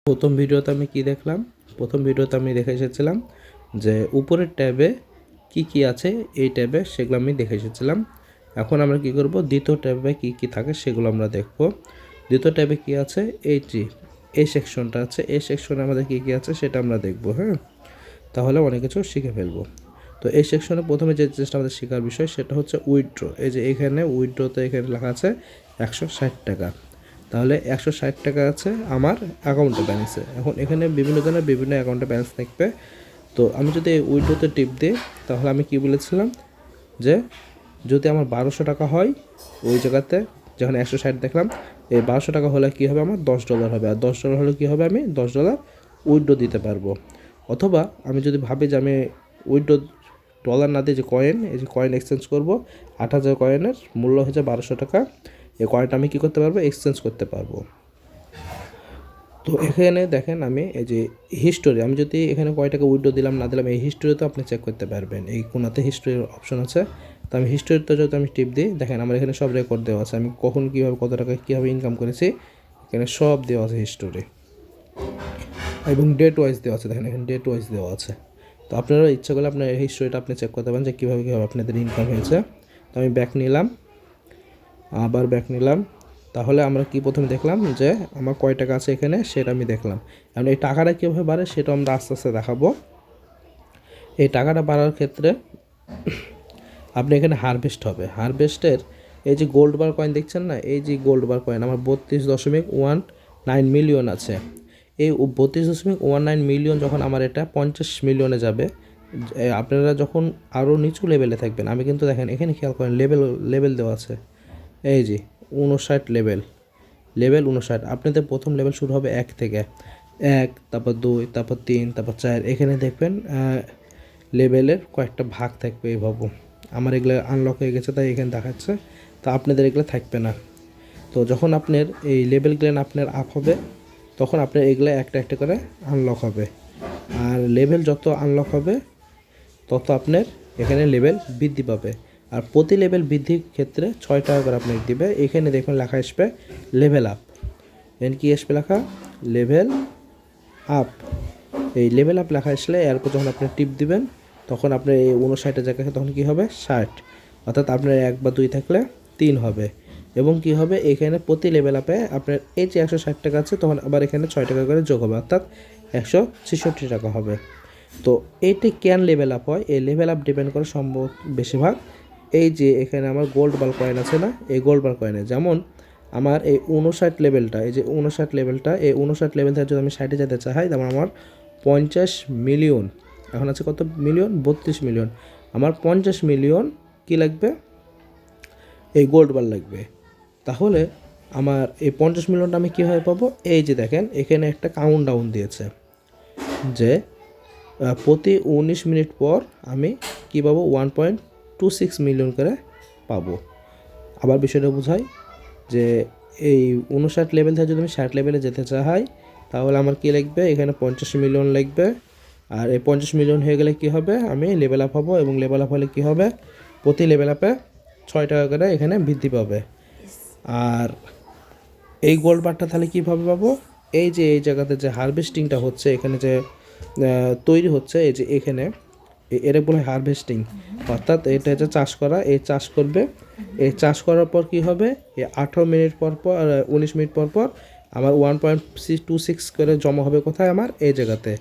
প্রথম ভিডিওতে আমি কি দেখলাম? প্রথম ভিডিওতে আমি দেখে এসেছিলাম যে উপরের ট্যাবে কি আছে, এই ট্যাবে সেগুলো আমি দেখে এসেছিলাম। এখন আমরা কি করব, দ্বিতীয় ট্যাবে কি থাকে সেগুলো আমরা দেখব। দ্বিতীয় ট্যাবে কি আছে, এই সেকশনটা আছে, এই সেকশনে আমাদের কি আছে সেটা আমরা দেখব। হ্যাঁ, তাহলে অনেক কিছু শিখে ফেলবো। তো এই সেকশনে প্রথমে যে জিনিসটা আমাদের শেখার বিষয় সেটা হচ্ছে উইথড্র। এই যে এখানে উইথড্রতে এখানে লেখা আছে 160 টাকা। তাহলে 160 টাকা আছে আমার অ্যাকাউন্টে ব্যালেন্সে। এখন এখানে বিভিন্ন ধরনের বিভিন্ন অ্যাকাউন্টে ব্যালেন্স থাকবে। তো আমি যদি এই উইথড্রতে টিপ দিই, তাহলে আমি কি বলেছিলাম যে যদি আমার 1200 টাকা হয়, ওই জায়গাতে যখন 160 দেখলাম, এই 1200 টাকা হলে কী হবে, আমার $10 হবে। আর $10 হলে কী হবে, আমি $10 উইথড্র দিতে পারবো। অথবা আমি যদি ভাবি যে আমি উইথড্র ডলার না দিয়ে যে কয়েন, এই যে কয়েন এক্সচেঞ্জ করবো, 8000 কয়েনের মূল্য হচ্ছে 1200 টাকা। এই কয়েনটা আমি কী করতে পারবো, এক্সচেঞ্জ করতে পারবো। তো এখানে দেখেন আমি এই যে হিস্টোরি, আমি যদি এখানে কয় টাকা উইথড্র দিলাম না দিলাম, এই হিস্টোরিতেও আপনি চেক করতে পারবেন। এই কোনাতে হিস্টোরির অপশন আছে। তো আমি হিস্টোরিতে যদি আমি টিপ দিই, দেখেন আমার এখানে সব রেকর্ড দেওয়া আছে, আমি কখন কীভাবে কত টাকা কীভাবে ইনকাম করেছি, এখানে সব দেওয়া আছে হিস্টোরি, এবং ডেট ওয়াইজ দেওয়া আছে। দেখেন এখানে ডেট ওয়াইজ দেওয়া আছে। তো আপনারা ইচ্ছা করলে আপনার এই হিস্টোরিটা আপনি চেক করতে পারেন যে কীভাবে আপনাদের ইনকাম হয়েছে। তো আমি ব্যাক নিলাম, আবার ব্যাক নিলাম। তাহলে আমরা কি প্রথমে দেখলাম যে আমার কয় টাকা আছে এখানে, সেটা আমি দেখলাম। এখন এই টাকাটা কীভাবে বাড়ে সেটা আমরা আস্তে আস্তে দেখাবো। এই টাকাটা বাড়ার ক্ষেত্রে আপনি এখানে হারভেস্ট হবে। হারভেস্টের এই যে গোল্ড বার কয়েন দেখছেন না, এই যে গোল্ড বার কয়েন আমার 32.19 মিলিয়ন আছে। এই 32.19 মিলিয়ন যখন আমার এটা 50 মিলিয়নে যাবে, আপনারা যখন আরও নিচু লেভেলে থাকবেন, আমি কিন্তু দেখেন এখানে খেয়াল করেন লেভেল দেওয়া আছে, এই যে 59 লেভেল 59। আপনাদের প্রথম লেভেল শুরু হবে 1 থেকে, 1, তারপর 2, তারপর 3, তারপর 4। এখানে দেখবেন লেভেলের কয়েকটা ভাগ থাকবে এইভাবে। আমার এগুলো আনলক হয়ে গেছে তাই এখানে দেখাচ্ছে, তো আপনাদের এগুলো থাকবে না। তো যখন আপনার এই লেভেলগুলো আপনার আপ হবে, তখন আপনার এগুলো একটা একটা করে আনলক হবে। আর লেভেল যত আনলক হবে তত আপনার এখানে লেভেল বৃদ্ধি পাবে। আর প্রতি লেভেল বৃদ্ধির ক্ষেত্রে 6 টাকা করে আপনাকে দিবে। এখানে দেখুন লেখা আসবে লেভেল আপ। এখানে কি আসবে লেখা, লেভেল আপ। এই লেভেল আপ লেখা আসলে এরপর যখন আপনি টিপ দিবেন, তখন আপনার এই 59-এর জায়গায় তখন কী হবে 60, অর্থাৎ আপনার 1 বা 2 থাকলে 3 হবে। এবং কি হবে, এখানে প্রতি লেভেল আপে আপনার এই যে 160 টাকা আছে, তখন আবার এখানে 6 টাকা করে যোগ হবে, অর্থাৎ 166 টাকা হবে। তো এইটি কেন লেভেল আপ হয়, এই লেভেল আপ ডিপেন্ড করে সম্ভব বেশিরভাগ এই যে এখানে আমার গোল্ড বার কয়েন আছে না, এই গোল্ড বার কয়েনে যেমন আমার এই 59 লেভেলটা, এই যে 59 লেভেলটা, এই 59 লেভেল থেকে যদি আমি 60-এ যেতে চাই, তারপর আমার 50 মিলিয়ন, এখন আছে কত মিলিয়ন, 32 মিলিয়ন। আমার 50 মিলিয়ন কি লাগবে, এই গোল্ড বার লাগবে। তাহলে আমার এই 50 মিলিয়নটা আমি কীভাবে পাবো, এই যে দেখেন এখানে একটা কাউন্ট ডাউন দিয়েছে যে প্রতি 19 মিনিট পর আমি কী পাবো, 1.26 মিলিয়ন করে পাবো। আবার বিষয়টা বোঝাই যে এই 59 লেভেল থেকে যদি আমি 60 লেভেলে যেতে চাই, তাহলে আমার কী লাগবে, এখানে 50 মিলিয়ন লাগবে। আর এই 50 মিলিয়ন হয়ে গেলে কী হবে, আমি লেভেল আপ হবো, এবং লেভেল আপ হলে কী হবে, প্রতি লেভেল আপে 6 টাকা করে এখানে বৃদ্ধি পাবে। আর এই গোল্ড বারটা তাহলে কীভাবে পাবো, এই যে এই জায়গাতে যে হারভেস্টিংটা হচ্ছে, এখানে যে তৈরি হচ্ছে, এই যে এখানে এর বলে হারভেস্টিং, অর্থাৎ এটা যে চাষ করা, এই চাষ করবে। এই চাষ করার পর কী হবে, এই 18 মিনিট পর পর 19 মিনিট পর পর আমার 1.26 করে জমা হবে কোথায়, আমার এই জায়গাতে।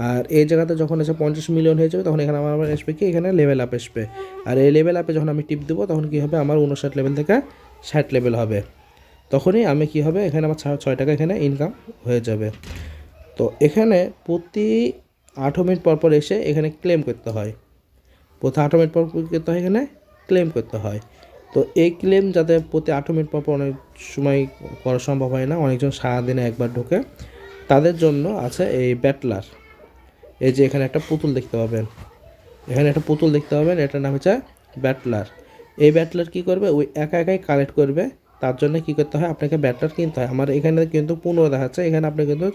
আর এই জায়গাতে যখন এসে 50 মিলিয়ন হয়ে যাবে, তখন এখানে আমার আসবে কি, এখানে লেভেল আপ আসবে। আর এই লেভেল আপে যখন আমি টিপ দেবো, তখন কী হবে, আমার 59 লেভেল থেকে 60 লেভেল হবে। তখনই আমি কী হবে, এখানে আমার 6 টাকা এখানে ইনকাম হয়ে যাবে। তো এখানে প্রতি 18 মিনিট পর পর এসে এখানে ক্লেম করতে হয়, প্রতি 18 মিনিট পর করতে হয়, এখানে ক্লেম করতে হয়। তো এই ক্লেম যাতে প্রতি 18 মিনিট পর পর অনেক সময় করা সম্ভব হয় না, অনেকজন সারাদিনে একবার ঢোকে, তাদের জন্য আছে এই ব্যাটলার। এই যে এখানে একটা পুতুল দেখতে পাবেন, এখানে একটা পুতুল দেখতে পাবেন, এটার নাম হচ্ছে ব্যাটলার। এই ব্যাটলার কী করবে, ওই একা একাই কালেক্ট করবে। তার জন্য কী করতে হয়, আপনাকে ব্যাটলার কিনতে হয়। আমার এখানে কিন্তু 15 দেখাচ্ছে, এখানে আপনি কিন্তু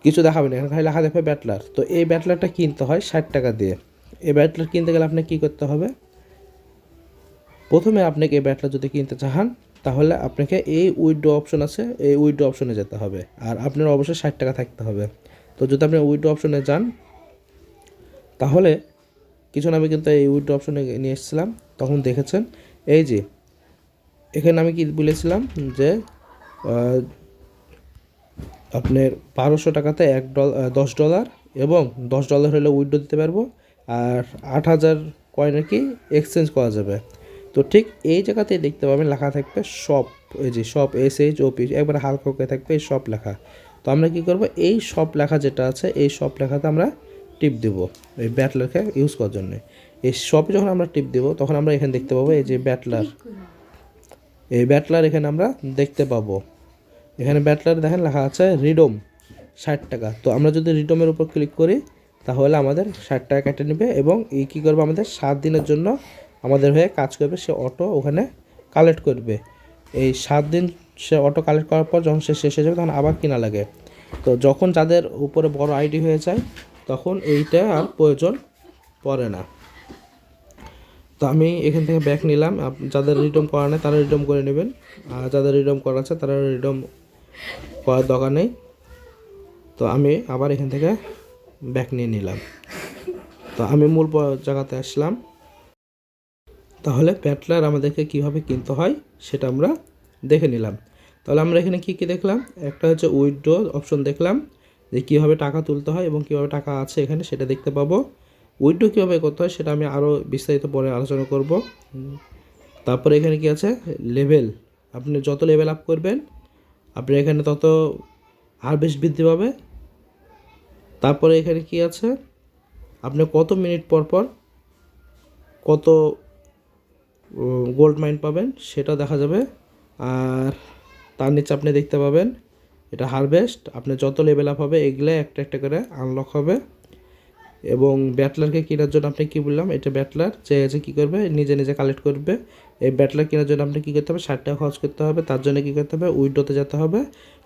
কিছু দেখাবেন, এখানে খালি লেখা দেখবে ব্যাটলার। তো এই ব্যাটলারটা কিনতে হয় 60 টাকা দিয়ে। এই ব্যাটলার কিনতে গেলে আপনাকে কী করতে হবে, প্রথমে আপনাকে এই ব্যাটলার যদি কিনতে চান, তাহলে আপনাকে এই উইথড্র অপশন আছে, এই উইথড্র অপশনে যেতে হবে, আর আপনার অবশ্যই 60 টাকা থাকতে হবে। তো যদি আপনি উইথড্র অপশনে যান, তাহলে কিছু আমি কিন্তু এই উইথড্র অপশনে নিয়ে এসেছিলাম, তখন দেখেছেন এই যে এখানে আমি কি বলেছিলাম যে আপনার 1200 টাকাতে $10 এবং $10 হলে উইথড্র দিতে পারবো, আর 8000 কয়েনের কি এক্সচেঞ্জ করা যাবে। তো ঠিক এই জায়গাতেই দেখতে পাবেন লেখা থাকবে শপ, এই যে শপ SHOP একবার হালকা করে থাকবে এই শপ লেখা। তো আমরা কি করব, এই শপ লেখা যেটা আছে এই শপ লেখাতে আমরা টিপ দেব এই ব্যাটলারকে ইউজ করার জন্য। এই শপে যখন আমরা টিপ দেব তখন আমরা এখানে দেখতে পাবো এই যে ব্যাটলার, এই ব্যাটলার এখানে আমরা দেখতে পাবো। এখানে ব্যাটলার দেখেন লেখা আছে রিডম 60 টাকা। তো আমরা যদি রিডমের উপর ক্লিক করি তাহলে আমাদের 60 টাকা কেটে নেবে এবং এই কী করবে আমাদের 7 দিনের জন্য আমাদের হয়ে কাজ করবে, সে অটো ওখানে কালেক্ট করবে। এই 7 দিন সে অটো কালেক্ট করার পর যখন সে শেষ হয়ে যাবে তখন আবার কিনা লাগে। তো যখন যাদের উপরে বড় আইডি হয়ে যায় তখন এইটা আর প্রয়োজন পড়ে না। তো আমি এখান থেকে ব্যাক নিলাম, যাদের রিডম করা নেই তারা রিডম করে নেবেন, আর যাদের রিডম করা আছে তারা রিডম করার দরকার নেই। তো আমি আবার এখান থেকে ব্যাক নিয়ে নিলাম। তো আমি মূল জায়গাতে আসলাম। তাহলে ব্যাটলার আমাদেরকে কীভাবে কিনতে হয় সেটা আমরা দেখে নিলাম। তাহলে আমরা এখানে কী কী দেখলাম, একটা হচ্ছে উইথড্র অপশন দেখলাম যে কীভাবে টাকা তুলতে হয় এবং কীভাবে টাকা আছে এখানে সেটা দেখতে পাবো। উইথড্র কীভাবে করতে হয় সেটা আমি আরও বিস্তারিত পরে আলোচনা করব। তারপরে এখানে কি আছে লেভেল, আপনি যত লেভেল আপ করবেন আপনার এখানে তত হারভেস্ট বৃদ্ধি পাবে। তারপরে এখানে কি আছে আপনি কত মিনিট পর পর কত গোল্ড মাইন পাবেন সেটা দেখা যাবে। আর তার নিচে আপনি দেখতে পাবেন এটা হারভেস্ট, আপনি যত লেভেল আপ হবে এগুলো একটা একটা করে আনলক হবে। এবং ব্যাটলারকে কেনার জন্য আপনি কী বললাম, এটা ব্যাটলার যে কী করবে নিজে নিজে কালেক্ট করবে। এই ব্যাটলার কেনার জন্য আপনি কী করতে হবে 60 টাকা খরচ করতে হবে। তার জন্য কী করতে হবে উইথড্রোতে যেতে হবে,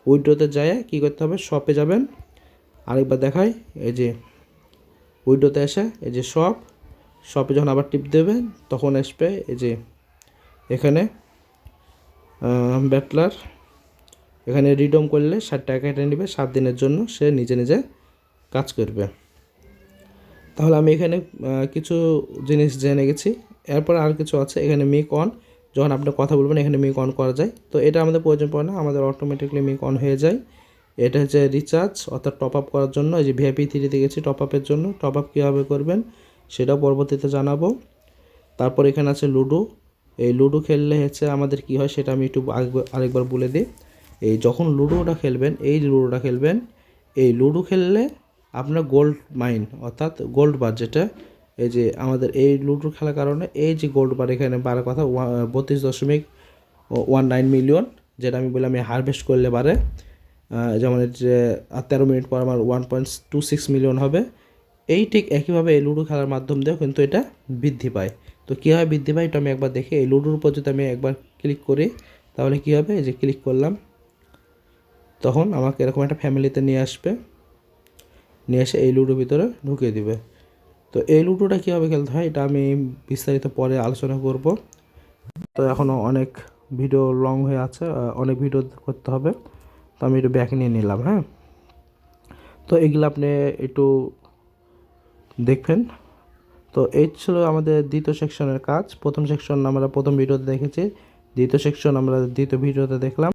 উইথড্রোতে যায় কী করতে হবে শপে যাবেন। আরেকবার দেখাই, এই যে উইথড্রোতে এসে এই যে শপে যখন আবার টিপ দেবেন তখন আসবে এই যে এখানে ব্যাটলার, এখানে রিডম করলে 60 টাকা কেটে নেবে 7 দিনের জন্য, সে নিজে নিজে কাজ করবে। তাহলে আমি এখানে কিছু জিনিস জেনে গেছি। এরপর আর কিছু আছে এখানে মিক অন, যখন আপনি কথা বলবেন এখানে মিক অন করা যায়। তো এটা আমাদের প্রয়োজন পড়ে না, আমাদের অটোমেটিকলি মিক অন হয়ে যায়। এটা হচ্ছে রিচার্জ অর্থাৎ টপ আপ করার জন্য, এই যে VIP 3-তে গেছি টপ আপের জন্য। টপ আপ কীভাবে করবেন সেটাও পরবর্তীতে জানাবো। তারপর এখানে আছে লুডো, এই লুডো খেললে হচ্ছে আমাদের কি হয় সেটা আমি একটু আরেকবার বলে দিই। এই যখন লুডোটা খেলবেন এই লুডো খেললে আপনার গোল্ড মাইন অর্থাৎ গোল্ড বার, যেটা এই যে আমাদের এই লুডো খেলার কারণে এই যে গোল্ড বার এখানে বাড়ার কথা 32.19 মিলিয়ন, যেটা আমি বললাম আমি হারভেস্ট করলে বাড়ে। যেমন যে 13 মিনিট পর আমার 1.26 মিলিয়ন হবে। এই ঠিক একইভাবে এই লুডো খেলার মাধ্যম দিয়েও কিন্তু এটা বৃদ্ধি পায়। তো কীভাবে বৃদ্ধি পায় এটা আমি একবার দেখি। এই লুডোর উপর যদি আমি একবার ক্লিক করি তাহলে কী হবে, এই যে ক্লিক করলাম তখন আমাকে এরকম একটা ফ্যামিলিতে নিয়ে আসবে, নিয়ে এসে এই লুডোর ভিতরে ঢুকিয়ে দিবে। তো এই লুডোটা কীভাবে খেলতে হয় এটা আমি বিস্তারিত পরে আলোচনা করব। তো এখনও অনেক ভিডিও লং হয়ে আছে, অনেক ভিডিও করতে হবে, তো আমি একটু ব্যাক নিয়ে নিলাম। হ্যাঁ, তো এগুলো আপনি একটু দেখবেন। তো এই ছিল আমাদের দ্বিতীয় সেকশনের কাজ। প্রথম সেকশন আমরা প্রথম ভিডিওতে দেখেছি, দ্বিতীয় সেকশন আমরা দ্বিতীয় ভিডিওতে দেখলাম।